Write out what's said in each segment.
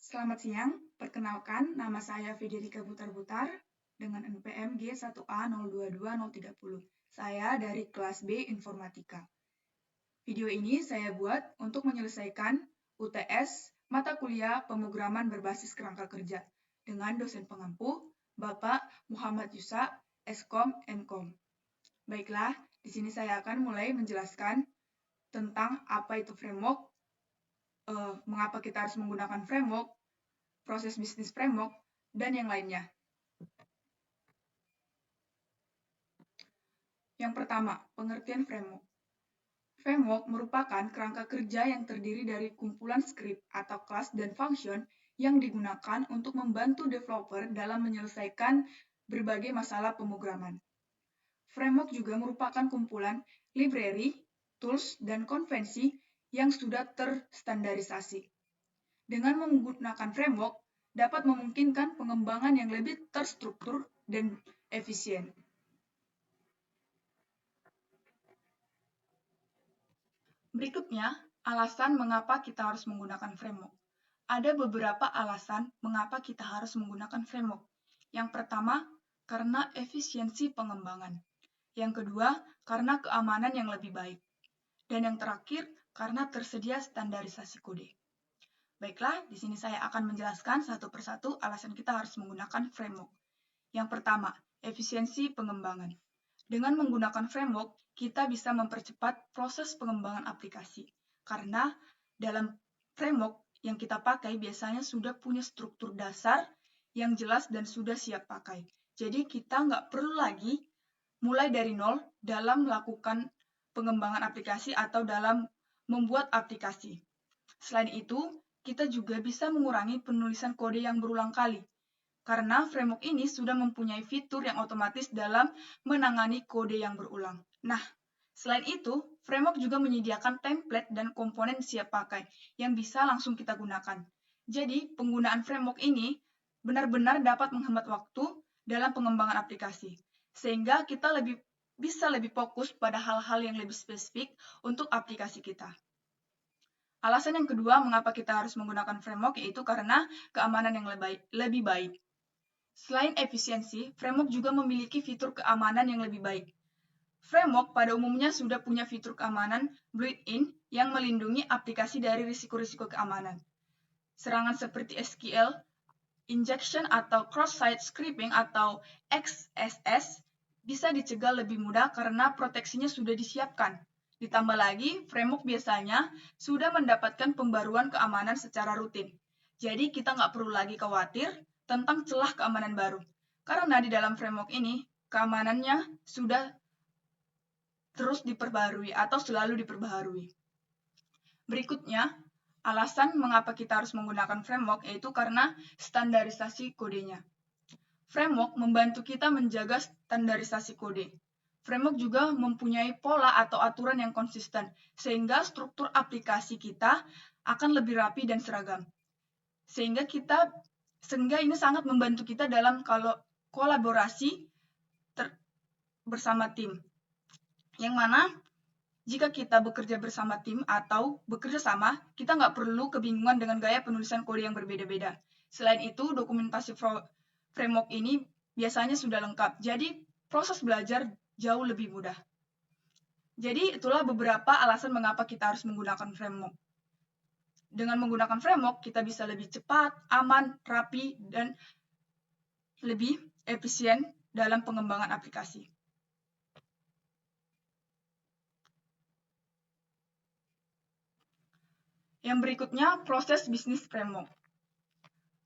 Selamat siang, perkenalkan nama saya Federika Butar-Butar dengan NPM G1A022030. Saya dari kelas B Informatika. Video ini saya buat untuk menyelesaikan UTS mata kuliah pemrograman berbasis kerangka kerja dengan dosen pengampu Bapak Muhammad Yusa, Eskom Enkom. Baiklah, di sini saya akan mulai menjelaskan tentang apa itu framework, mengapa kita harus menggunakan framework, proses bisnis framework, dan yang lainnya. Yang pertama, pengertian framework. Framework merupakan kerangka kerja yang terdiri dari kumpulan skrip atau kelas dan function yang digunakan untuk membantu developer dalam menyelesaikan berbagai masalah pemrograman. Framework juga merupakan kumpulan library, tools, dan konvensi yang sudah terstandarisasi. Dengan menggunakan framework, dapat memungkinkan pengembangan yang lebih terstruktur dan efisien. Berikutnya, alasan mengapa kita harus menggunakan framework. Ada beberapa alasan mengapa kita harus menggunakan framework. Yang pertama, karena efisiensi pengembangan. Yang kedua, karena keamanan yang lebih baik. Dan yang terakhir, karena tersedia standarisasi kode. Baiklah, di sini saya akan menjelaskan satu persatu alasan kita harus menggunakan framework. Yang pertama, efisiensi pengembangan. Dengan menggunakan framework, kita bisa mempercepat proses pengembangan aplikasi. Karena dalam framework yang kita pakai biasanya sudah punya struktur dasar yang jelas dan sudah siap pakai. Jadi kita nggak perlu lagi mulai dari nol dalam melakukan pengembangan aplikasi atau dalam membuat aplikasi. Selain itu, kita juga bisa mengurangi penulisan kode yang berulang kali. Karena framework ini sudah mempunyai fitur yang otomatis dalam menangani kode yang berulang. Nah, selain itu, framework juga menyediakan template dan komponen siap pakai yang bisa langsung kita gunakan. Jadi, penggunaan framework ini benar-benar dapat menghemat waktu dalam pengembangan aplikasi, sehingga kita bisa lebih fokus pada hal-hal yang lebih spesifik untuk aplikasi kita. Alasan yang kedua mengapa kita harus menggunakan framework yaitu karena keamanan yang lebih baik. Selain efisiensi, framework juga memiliki fitur keamanan yang lebih baik. Framework pada umumnya sudah punya fitur keamanan built-in yang melindungi aplikasi dari risiko-risiko keamanan. Serangan seperti SQL, injection atau cross-site scripting atau XSS bisa dicegah lebih mudah karena proteksinya sudah disiapkan. Ditambah lagi, framework biasanya sudah mendapatkan pembaruan keamanan secara rutin. Jadi kita nggak perlu lagi khawatir tentang celah keamanan baru. Karena di dalam framework ini, keamanannya sudah terus diperbarui atau selalu diperbaharui. Berikutnya, alasan mengapa kita harus menggunakan framework yaitu karena standarisasi kodenya. Framework membantu kita menjaga standarisasi kode. Framework juga mempunyai pola atau aturan yang konsisten, sehingga struktur aplikasi kita akan lebih rapi dan seragam. Sehingga ini sangat membantu kita dalam kolaborasi bersama tim. Yang mana jika kita bekerja bersama tim atau bekerja sama, kita nggak perlu kebingungan dengan gaya penulisan kode yang berbeda-beda. Selain itu, dokumentasi framework ini biasanya sudah lengkap. Jadi, proses belajar jauh lebih mudah. Jadi, itulah beberapa alasan mengapa kita harus menggunakan framework. Dengan menggunakan framework, kita bisa lebih cepat, aman, rapi, dan lebih efisien dalam pengembangan aplikasi. Yang berikutnya, proses bisnis framework.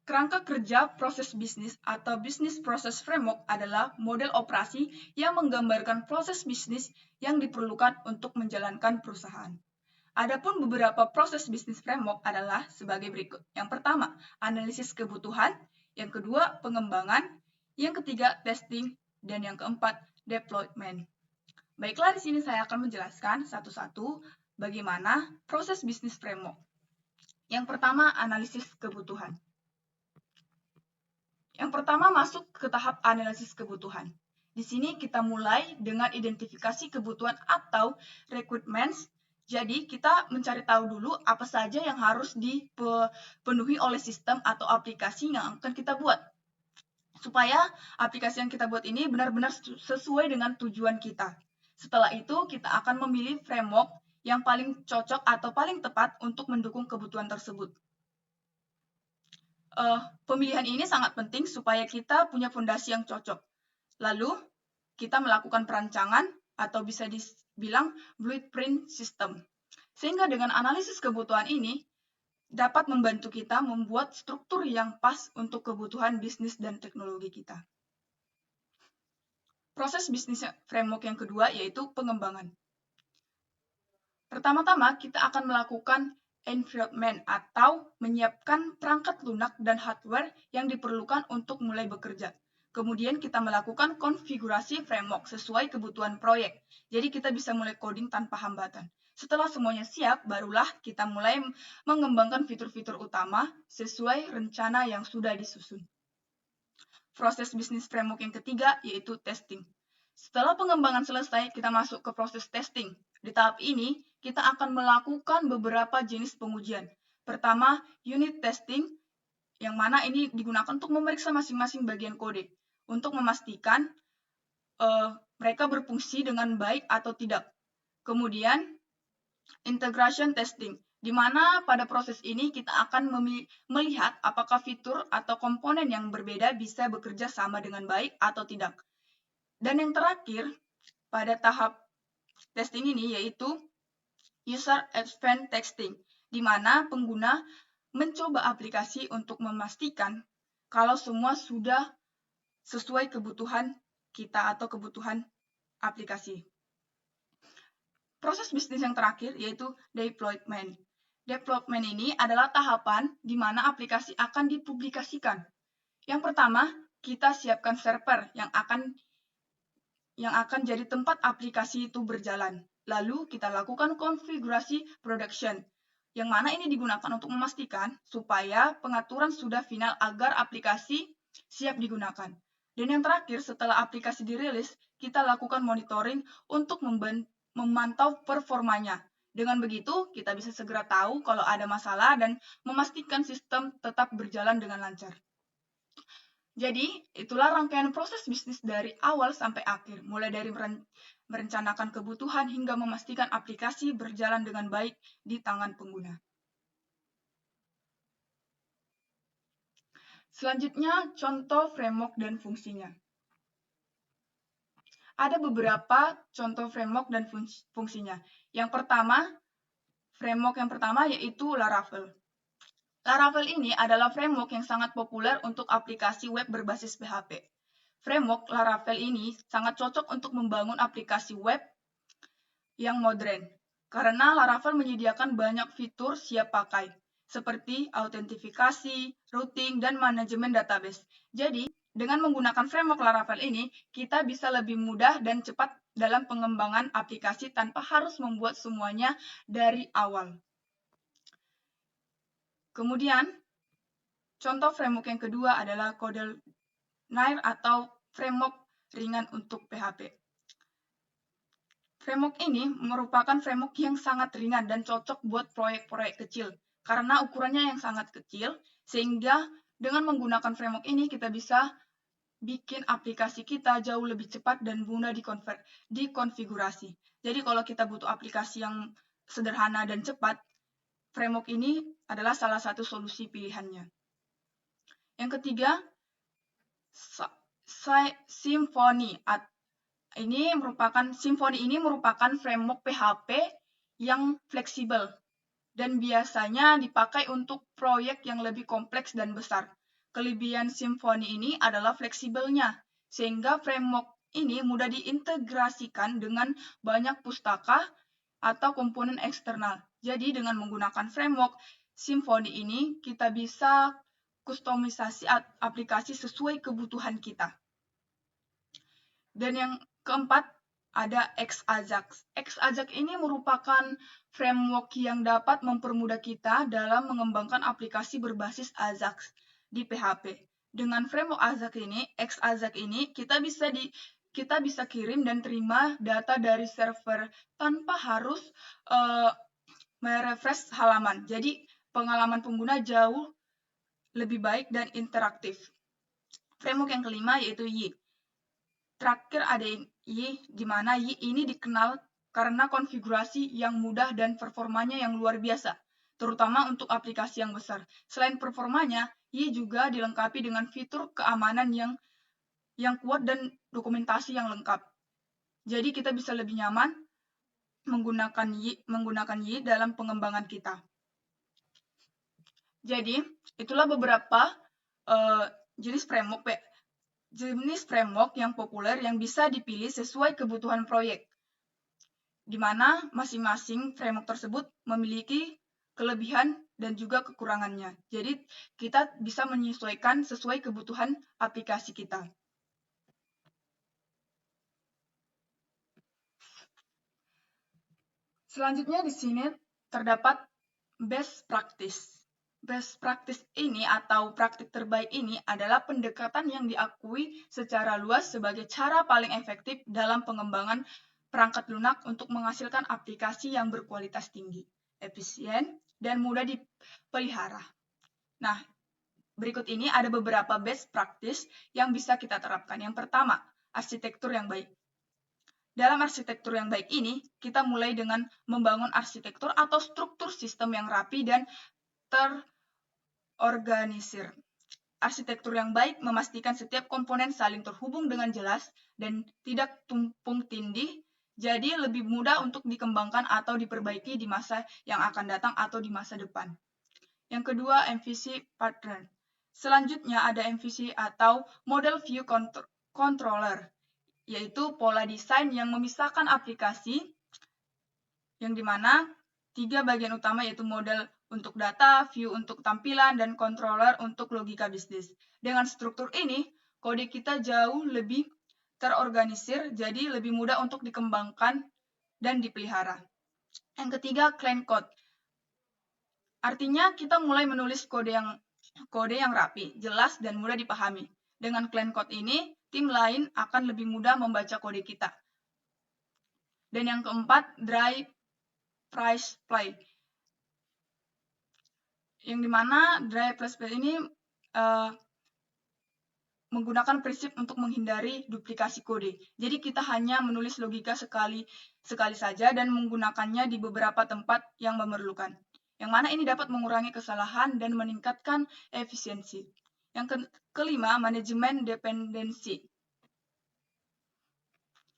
Kerangka kerja proses bisnis atau Business Process Framework adalah model operasi yang menggambarkan proses bisnis yang diperlukan untuk menjalankan perusahaan. Adapun beberapa proses bisnis framework adalah sebagai berikut. Yang pertama, analisis kebutuhan. Yang kedua, pengembangan. Yang ketiga, testing. Dan yang keempat, deployment. Baiklah, di sini saya akan menjelaskan satu-satu bagaimana proses bisnis framework. Yang pertama, analisis kebutuhan. Yang pertama masuk ke tahap analisis kebutuhan. Di sini kita mulai dengan identifikasi kebutuhan atau requirements Jadi, kita mencari tahu dulu apa saja yang harus dipenuhi oleh sistem atau aplikasi yang akan kita buat. Supaya aplikasi yang kita buat ini benar-benar sesuai dengan tujuan kita. Setelah itu, kita akan memilih framework yang paling cocok atau paling tepat untuk mendukung kebutuhan tersebut. Pemilihan ini sangat penting supaya kita punya fondasi yang cocok. Lalu, kita melakukan perancangan atau bisa dibilang blueprint system. Sehingga dengan analisis kebutuhan ini, dapat membantu kita membuat struktur yang pas untuk kebutuhan bisnis dan teknologi kita. Proses bisnis framework yang kedua yaitu pengembangan. Pertama-tama, kita akan melakukan environment atau menyiapkan perangkat lunak dan hardware yang diperlukan untuk mulai bekerja. Kemudian kita melakukan konfigurasi framework sesuai kebutuhan proyek. Jadi kita bisa mulai coding tanpa hambatan. Setelah semuanya siap, barulah kita mulai mengembangkan fitur-fitur utama sesuai rencana yang sudah disusun. Proses bisnis framework yang ketiga yaitu testing. Setelah pengembangan selesai, kita masuk ke proses testing. Di tahap ini, kita akan melakukan beberapa jenis pengujian. Pertama, unit testing, yang mana ini digunakan untuk memeriksa masing-masing bagian kode, untuk memastikan mereka berfungsi dengan baik atau tidak. Kemudian, integration testing, di mana pada proses ini kita akan melihat apakah fitur atau komponen yang berbeda bisa bekerja sama dengan baik atau tidak. Dan yang terakhir, pada tahap testing ini yaitu user experience testing, di mana pengguna mencoba aplikasi untuk memastikan kalau semua sudah sesuai kebutuhan kita atau kebutuhan aplikasi. Proses bisnis yang terakhir yaitu deployment. Deployment ini adalah tahapan di mana aplikasi akan dipublikasikan. Yang pertama, kita siapkan server yang akan jadi tempat aplikasi itu berjalan. Lalu kita lakukan konfigurasi production, yang mana ini digunakan untuk memastikan supaya pengaturan sudah final agar aplikasi siap digunakan. Dan yang terakhir, setelah aplikasi dirilis, kita lakukan monitoring untuk memantau performanya. Dengan begitu, kita bisa segera tahu kalau ada masalah dan memastikan sistem tetap berjalan dengan lancar. Jadi, itulah rangkaian proses bisnis dari awal sampai akhir, mulai dari merencanakan kebutuhan hingga memastikan aplikasi berjalan dengan baik di tangan pengguna. Selanjutnya, contoh framework dan fungsinya. Ada beberapa contoh framework dan fungsinya. Framework yang pertama yaitu Laravel. Laravel ini adalah framework yang sangat populer untuk aplikasi web berbasis PHP. Framework Laravel ini sangat cocok untuk membangun aplikasi web yang modern, karena Laravel menyediakan banyak fitur siap pakai, seperti autentifikasi, routing, dan manajemen database. Jadi, dengan menggunakan framework Laravel ini, kita bisa lebih mudah dan cepat dalam pengembangan aplikasi tanpa harus membuat semuanya dari awal. Kemudian, contoh framework yang kedua adalah Codelnair atau framework ringan untuk PHP. Framework ini merupakan framework yang sangat ringan dan cocok buat proyek-proyek kecil karena ukurannya yang sangat kecil, sehingga dengan menggunakan framework ini kita bisa bikin aplikasi kita jauh lebih cepat dan mudah dikonfigurasi. Jadi kalau kita butuh aplikasi yang sederhana dan cepat, framework ini adalah salah satu solusi pilihannya. Yang ketiga, Symfony. Symfony ini merupakan framework PHP yang fleksibel dan biasanya dipakai untuk proyek yang lebih kompleks dan besar. Kelebihan Symfony ini adalah fleksibelnya, sehingga framework ini mudah diintegrasikan dengan banyak pustaka atau komponen eksternal. Jadi dengan menggunakan framework Symfony ini, kita bisa kustomisasi aplikasi sesuai kebutuhan kita. Dan yang keempat, ada Xajax. Xajax ini merupakan framework yang dapat mempermudah kita dalam mengembangkan aplikasi berbasis Ajax di PHP. Dengan framework Xajax ini, kita bisa kita bisa kirim dan terima data dari server tanpa harus merefresh halaman. Jadi pengalaman pengguna jauh lebih baik dan interaktif. Framework yang kelima yaitu Y. Terakhir ada Y, di mana Y ini dikenal karena konfigurasi yang mudah dan performanya yang luar biasa, terutama untuk aplikasi yang besar. Selain performanya, Y juga dilengkapi dengan fitur keamanan yang kuat dan dokumentasi yang lengkap. Jadi kita bisa lebih nyaman menggunakan Y dalam pengembangan kita. Jadi, itulah beberapa jenis framework yang populer yang bisa dipilih sesuai kebutuhan proyek, di mana masing-masing framework tersebut memiliki kelebihan dan juga kekurangannya. Jadi, kita bisa menyesuaikan sesuai kebutuhan aplikasi kita. Selanjutnya di sini terdapat best practice. Best practice ini atau praktik terbaik ini adalah pendekatan yang diakui secara luas sebagai cara paling efektif dalam pengembangan perangkat lunak untuk menghasilkan aplikasi yang berkualitas tinggi, efisien, dan mudah dipelihara. Nah, berikut ini ada beberapa best practice yang bisa kita terapkan. Yang pertama, arsitektur yang baik. Dalam arsitektur yang baik ini, kita mulai dengan membangun arsitektur atau struktur sistem yang rapi dan terorganisir. Arsitektur yang baik memastikan setiap komponen saling terhubung dengan jelas dan tidak tumpang tindih, jadi lebih mudah untuk dikembangkan atau diperbaiki di masa yang akan datang atau di masa depan. Yang kedua, MVC pattern. Selanjutnya ada MVC atau Model View Controller, yaitu pola desain yang memisahkan aplikasi yang dimana 3 bagian utama yaitu model untuk data, view untuk tampilan, dan controller untuk logika bisnis. Dengan struktur ini, kode kita jauh lebih terorganisir, jadi lebih mudah untuk dikembangkan dan dipelihara. Yang ketiga, clean code. Artinya kita mulai menulis kode yang rapi, jelas, dan mudah dipahami. Dengan clean code ini, tim lain akan lebih mudah membaca kode kita. Dan yang keempat, dry price play. Yang dimana dry price play ini menggunakan prinsip untuk menghindari duplikasi kode. Jadi kita hanya menulis logika sekali saja dan menggunakannya di beberapa tempat yang memerlukan. Yang mana ini dapat mengurangi kesalahan dan meningkatkan efisiensi. Yang kelima, manajemen dependensi.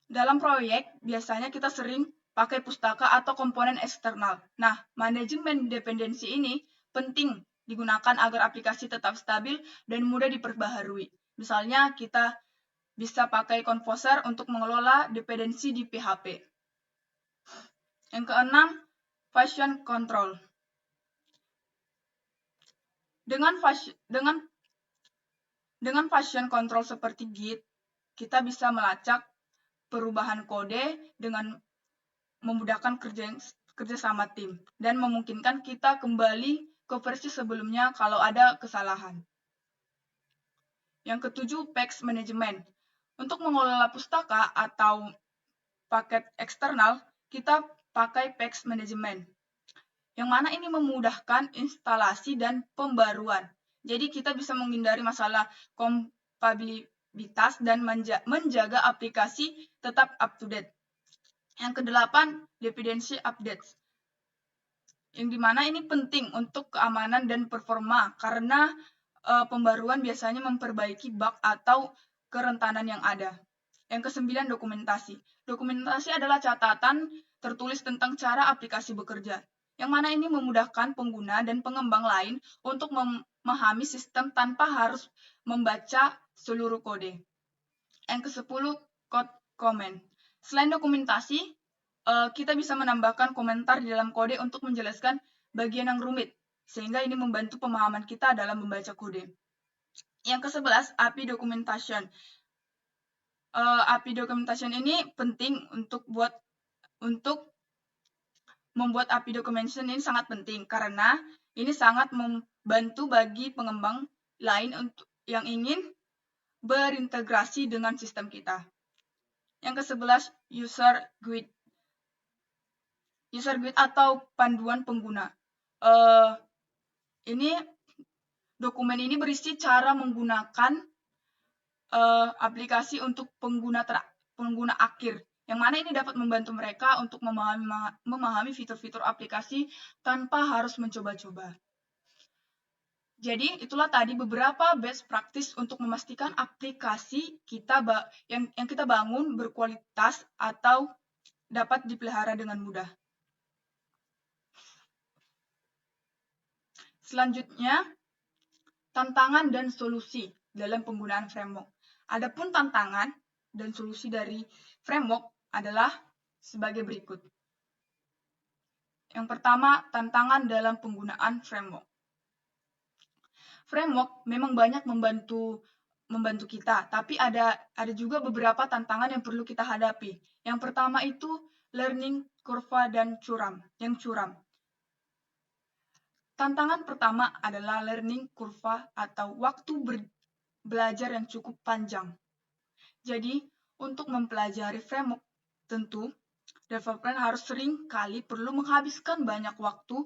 Dalam proyek, biasanya kita sering pakai pustaka atau komponen eksternal. Nah, manajemen dependensi ini penting digunakan agar aplikasi tetap stabil dan mudah diperbaharui. Misalnya, kita bisa pakai Composer untuk mengelola dependensi di PHP. Yang keenam, version control. Dengan version control seperti Git, kita bisa melacak perubahan kode dengan memudahkan kerja sama tim dan memungkinkan kita kembali ke versi sebelumnya kalau ada kesalahan. Yang ketujuh, PACS Management. Untuk mengelola pustaka atau paket eksternal, kita pakai PACS Management. Yang mana ini memudahkan instalasi dan pembaruan. Jadi kita bisa menghindari masalah kompatibilitas dan menjaga aplikasi tetap up to date. Yang kedelapan, dependency updates. Yang dimana ini penting untuk keamanan dan performa karena pembaruan biasanya memperbaiki bug atau kerentanan yang ada. Yang kesembilan, dokumentasi. Dokumentasi adalah catatan tertulis tentang cara aplikasi bekerja, yang mana ini memudahkan pengguna dan pengembang lain untuk memahami sistem tanpa harus membaca seluruh kode. Yang kesepuluh, code comment. Selain dokumentasi, kita bisa menambahkan komentar di dalam kode untuk menjelaskan bagian yang rumit, sehingga ini membantu pemahaman kita dalam membaca kode. Yang ke-11, API documentation. API documentation ini penting untuk membuat API documentation ini sangat penting karena ini sangat membantu bagi pengembang lain yang ingin berintegrasi dengan sistem kita. Yang ke-11, user guide. User guide atau panduan pengguna. Ini dokumen ini berisi cara menggunakan aplikasi untuk pengguna akhir, yang mana ini dapat membantu mereka untuk memahami fitur-fitur aplikasi tanpa harus mencoba-coba. Jadi itulah tadi beberapa best practice untuk memastikan aplikasi kita yang kita bangun berkualitas atau dapat dipelihara dengan mudah. Selanjutnya, tantangan dan solusi dalam penggunaan framework. Adapun tantangan dan solusi dari framework adalah sebagai berikut. Yang pertama, tantangan dalam penggunaan framework. Framework memang banyak membantu kita, tapi ada juga beberapa tantangan yang perlu kita hadapi. Yang pertama itu learning kurva dan curam. Tantangan pertama adalah learning kurva atau waktu belajar yang cukup panjang. Jadi, untuk mempelajari framework, tentu developer harus sering kali perlu menghabiskan banyak waktu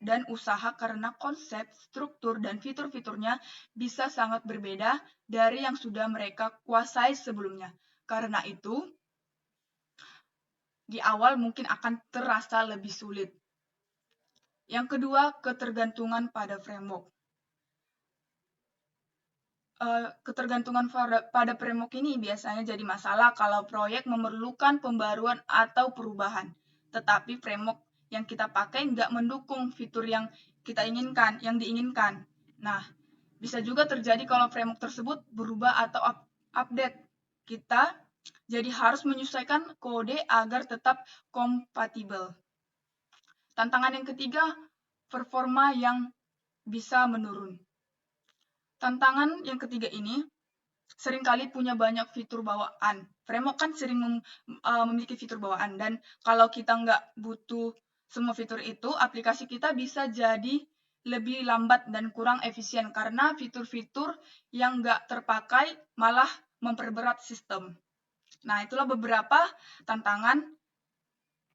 dan usaha karena konsep, struktur, dan fitur-fiturnya bisa sangat berbeda dari yang sudah mereka kuasai sebelumnya. Karena itu, di awal mungkin akan terasa lebih sulit. Yang kedua, ketergantungan pada framework. Ketergantungan pada framework ini biasanya jadi masalah kalau proyek memerlukan pembaruan atau perubahan. Tetapi framework yang kita pakai nggak mendukung fitur yang kita inginkan, yang diinginkan. Nah, bisa juga terjadi kalau framework tersebut berubah atau update. Kita jadi harus menyesuaikan kode agar tetap kompatibel. Tantangan yang ketiga, performa yang bisa menurun. Tantangan yang ketiga ini seringkali punya banyak fitur bawaan. Framework kan sering memiliki fitur bawaan, dan kalau kita nggak butuh semua fitur itu, aplikasi kita bisa jadi lebih lambat dan kurang efisien karena fitur-fitur yang nggak terpakai malah memperberat sistem. Nah, itulah beberapa tantangan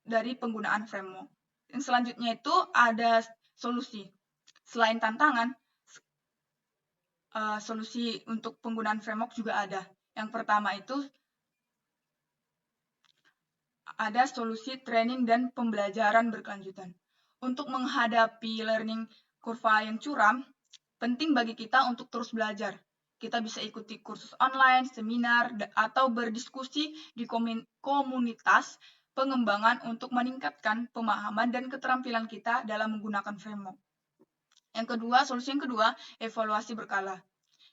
dari penggunaan framework. Yang selanjutnya itu ada solusi. Selain tantangan, solusi untuk penggunaan framework juga ada. Yang pertama itu ada solusi training dan pembelajaran berkelanjutan. Untuk menghadapi learning kurva yang curam, penting bagi kita untuk terus belajar. Kita bisa ikuti kursus online, seminar, atau berdiskusi di komunitas pengembangan untuk meningkatkan pemahaman dan keterampilan kita dalam menggunakan framework. Solusi yang kedua, evaluasi berkala.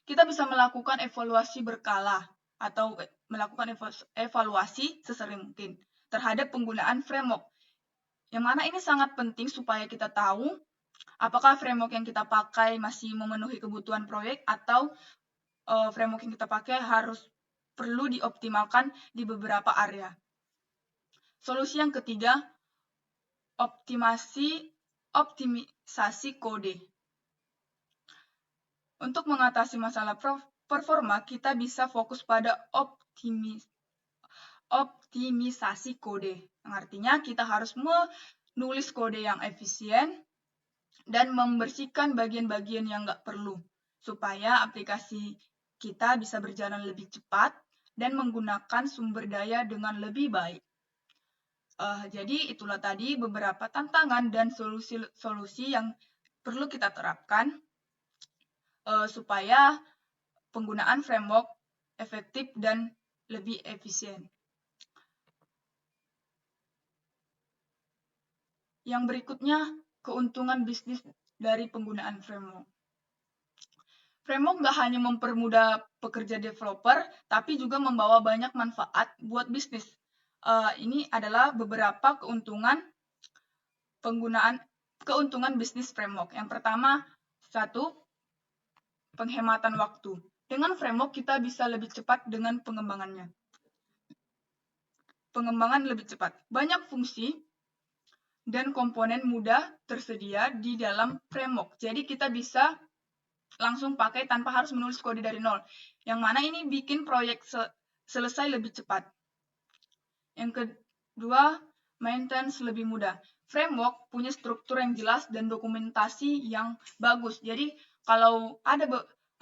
Kita bisa melakukan evaluasi berkala atau melakukan evaluasi sesering mungkin terhadap penggunaan framework. Yang mana ini sangat penting supaya kita tahu apakah framework yang kita pakai masih memenuhi kebutuhan proyek atau framework yang kita pakai perlu dioptimalkan di beberapa area. Solusi yang ketiga, optimisasi kode. Untuk mengatasi masalah performa, kita bisa fokus pada optimisasi kode. Yang artinya kita harus menulis kode yang efisien dan membersihkan bagian-bagian yang nggak perlu, supaya aplikasi kita bisa berjalan lebih cepat dan menggunakan sumber daya dengan lebih baik. Jadi itulah tadi beberapa tantangan dan solusi yang perlu kita terapkan supaya penggunaan framework efektif dan lebih efisien. Yang berikutnya, keuntungan bisnis dari penggunaan framework. Framework nggak hanya mempermudah pekerja developer, tapi juga membawa banyak manfaat buat bisnis. Ini adalah beberapa keuntungan bisnis framework. Yang pertama, penghematan waktu. Dengan framework kita bisa lebih cepat dengan pengembangannya. Pengembangan lebih cepat. Banyak fungsi dan komponen mudah tersedia di dalam framework. Jadi kita bisa langsung pakai tanpa harus menulis kode dari nol. Yang mana ini bikin proyek selesai lebih cepat. Yang kedua, maintenance lebih mudah. Framework punya struktur yang jelas dan dokumentasi yang bagus. Jadi kalau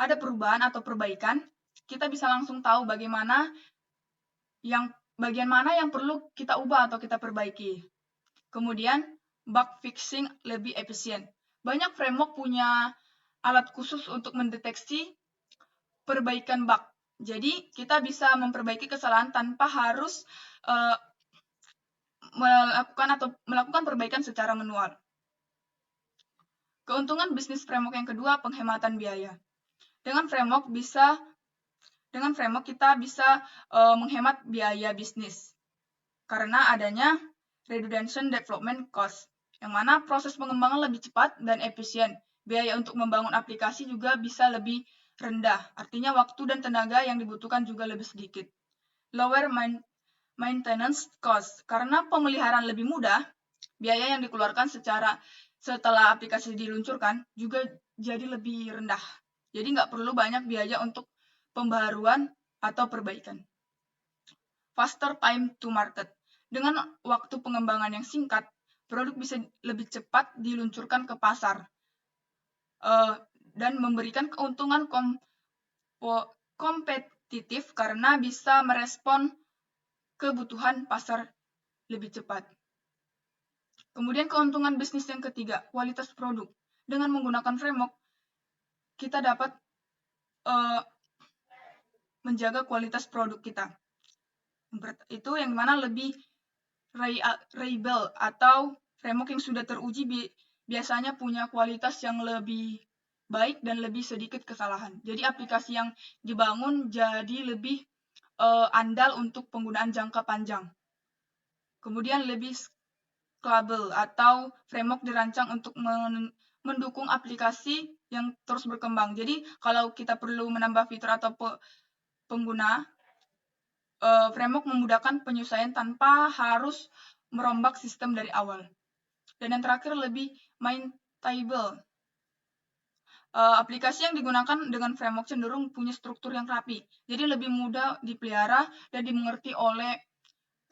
ada perubahan atau perbaikan, kita bisa langsung tahu bagian mana yang perlu kita ubah atau kita perbaiki. Kemudian, bug fixing lebih efisien. Banyak framework punya alat khusus untuk mendeteksi perbaikan bug. Jadi, kita bisa memperbaiki kesalahan tanpa harus melakukan perbaikan secara manual. Keuntungan bisnis framework yang kedua, penghematan biaya. Dengan framework kita bisa menghemat biaya bisnis karena adanya redundant development cost, yang mana proses pengembangan lebih cepat dan efisien. Biaya untuk membangun aplikasi juga bisa lebih rendah, artinya waktu dan tenaga yang dibutuhkan juga lebih sedikit. Lower maintenance cost, karena pemeliharaan lebih mudah, biaya yang dikeluarkan setelah aplikasi diluncurkan juga jadi lebih rendah. Jadi nggak perlu banyak biaya untuk pembaharuan atau perbaikan. Faster time to market. Dengan waktu pengembangan yang singkat, produk bisa lebih cepat diluncurkan ke pasar dan memberikan keuntungan kompetitif karena bisa merespon kebutuhan pasar lebih cepat. Kemudian keuntungan bisnis yang ketiga, kualitas produk. Dengan menggunakan framework, kita dapat menjaga kualitas produk kita. Itu yang mana lebih reliable atau framework yang sudah teruji biasanya punya kualitas yang lebih baik dan lebih sedikit kesalahan. Jadi aplikasi yang dibangun jadi lebih andal untuk penggunaan jangka panjang. Kemudian lebih scalable atau framework dirancang untuk mendukung aplikasi yang terus berkembang. Jadi kalau kita perlu menambah fitur atau pengguna, framework memudahkan penyesuaian tanpa harus merombak sistem dari awal. Dan yang terakhir lebih maintainable. Aplikasi yang digunakan dengan framework cenderung punya struktur yang rapi, jadi lebih mudah dipelihara dan dimengerti oleh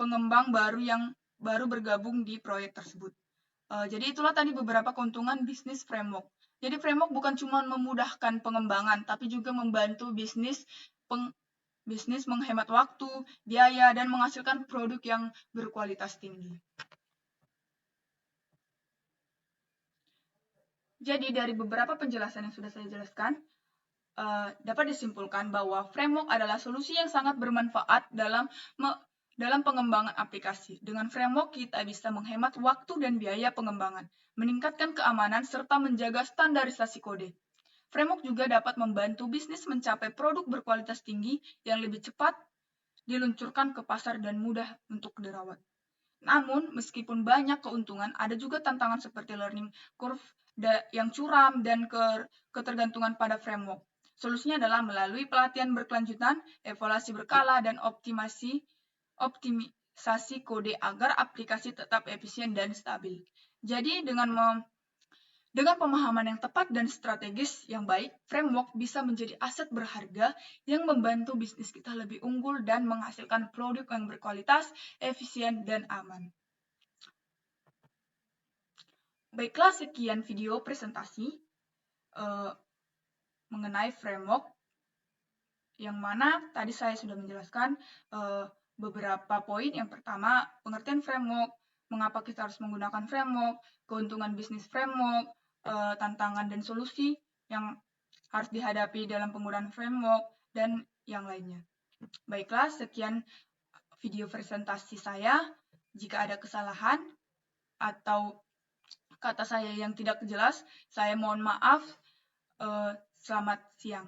pengembang baru yang baru bergabung di proyek tersebut. Jadi itulah tadi beberapa keuntungan bisnis framework. Jadi framework bukan cuma memudahkan pengembangan, tapi juga membantu bisnis menghemat waktu, biaya, dan menghasilkan produk yang berkualitas tinggi. Jadi dari beberapa penjelasan yang sudah saya jelaskan, dapat disimpulkan bahwa framework adalah solusi yang sangat bermanfaat dalam pengembangan aplikasi. Dengan framework, kita bisa menghemat waktu dan biaya pengembangan, meningkatkan keamanan, serta menjaga standarisasi kode. Framework juga dapat membantu bisnis mencapai produk berkualitas tinggi yang lebih cepat diluncurkan ke pasar dan mudah untuk dirawat. Namun, meskipun banyak keuntungan, ada juga tantangan seperti learning curve yang curam dan ketergantungan pada framework. Solusinya adalah melalui pelatihan berkelanjutan, evaluasi berkala, dan optimisasi kode agar aplikasi tetap efisien dan stabil. Jadi, dengan pemahaman yang tepat dan strategis yang baik, framework bisa menjadi aset berharga yang membantu bisnis kita lebih unggul dan menghasilkan produk yang berkualitas, efisien, dan aman. Baiklah, sekian video presentasi mengenai framework, yang mana tadi saya sudah menjelaskan beberapa poin. Yang pertama, pengertian framework, mengapa kita harus menggunakan framework, keuntungan bisnis framework, tantangan dan solusi yang harus dihadapi dalam penggunaan framework, dan yang lainnya. Baiklah, sekian video presentasi saya. Jika ada kesalahan atau kata saya yang tidak jelas, saya mohon maaf. Selamat siang.